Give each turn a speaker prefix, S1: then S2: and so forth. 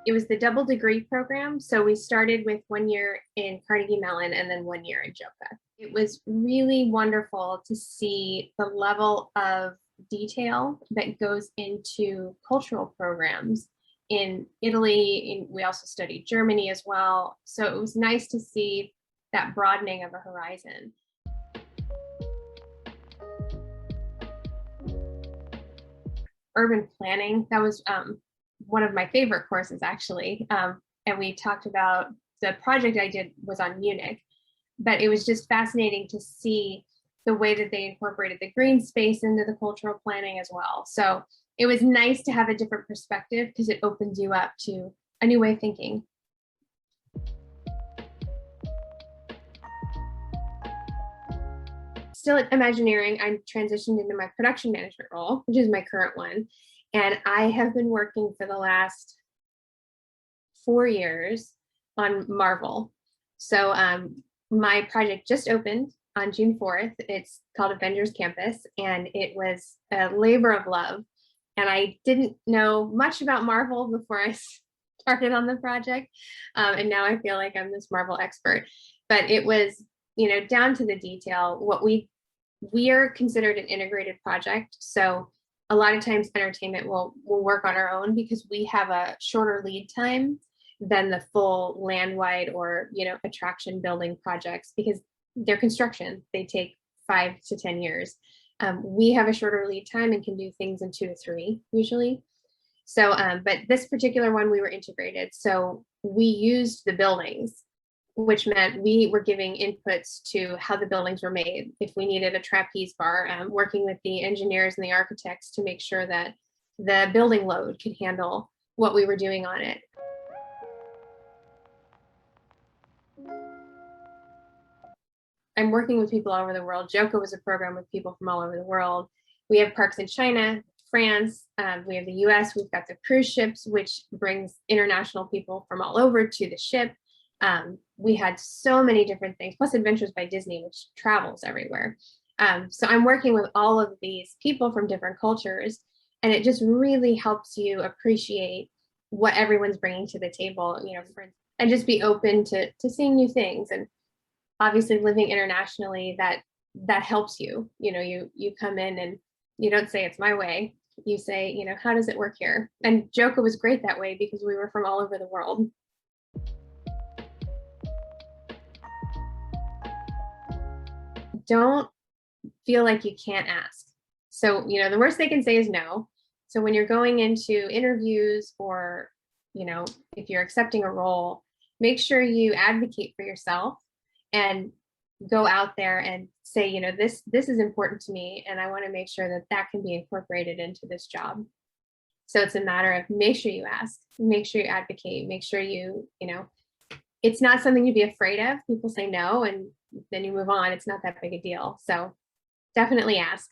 S1: it was the double degree program. So we started with 1 year in Carnegie Mellon and then 1 year in GIOCA. It was really wonderful to see the level of detail that goes into cultural programs in Italy. We also studied Germany as well. So it was nice to see that broadening of a horizon. Urban planning, that was one of my favorite courses actually. And we talked about the project I did was on Munich, but it was just fascinating to see the way that they incorporated the green space into the cultural planning as well. So it was nice to have a different perspective because it opens you up to a new way of thinking. Still at Imagineering, I'm transitioned into my production management role, which is my current one. And I have been working for the last 4 years on Marvel. So my project just opened on June 4th. It's called Avengers Campus, and it was a labor of love. And I didn't know much about Marvel before I started on the project. And now I feel like I'm this Marvel expert. But it was, you know, down to the detail. What we are considered an integrated project. So a lot of times entertainment will work on our own because we have a shorter lead time than the full land-wide or, you know, attraction building projects because they're construction. They take 5 to 10 years. We have a shorter lead time and can do things in 2 to 3 usually. So, but this particular one, we were integrated. So we used the buildings, which meant we were giving inputs to how the buildings were made. If we needed a trapeze bar, working with the engineers and the architects to make sure that the building load could handle what we were doing on it. I'm working with people all over the world. GIOCA was a program with people from all over the world. We have parks in China, France, we have the US, we've got the cruise ships, which brings international people from all over to the ship. We had so many different things, plus Adventures by Disney, which travels everywhere. So I'm working with all of these people from different cultures, and it just really helps you appreciate what everyone's bringing to the table, you know, and just be open to seeing new things. And obviously living internationally, that helps you. You know, you come in and you don't say it's my way. You say, you know, how does it work here? And GIOCA was great that way because we were from all over the world. Don't feel like you can't ask. So, you know, the worst they can say is no. So when you're going into interviews or, you know, if you're accepting a role, make sure you advocate for yourself and go out there and say, you know, this is important to me and I want to make sure that that can be incorporated into this job. So it's a matter of make sure you ask, make sure you advocate, make sure you know, it's not something to be afraid of. People say no and then you move on. It's not that big a deal. So definitely ask.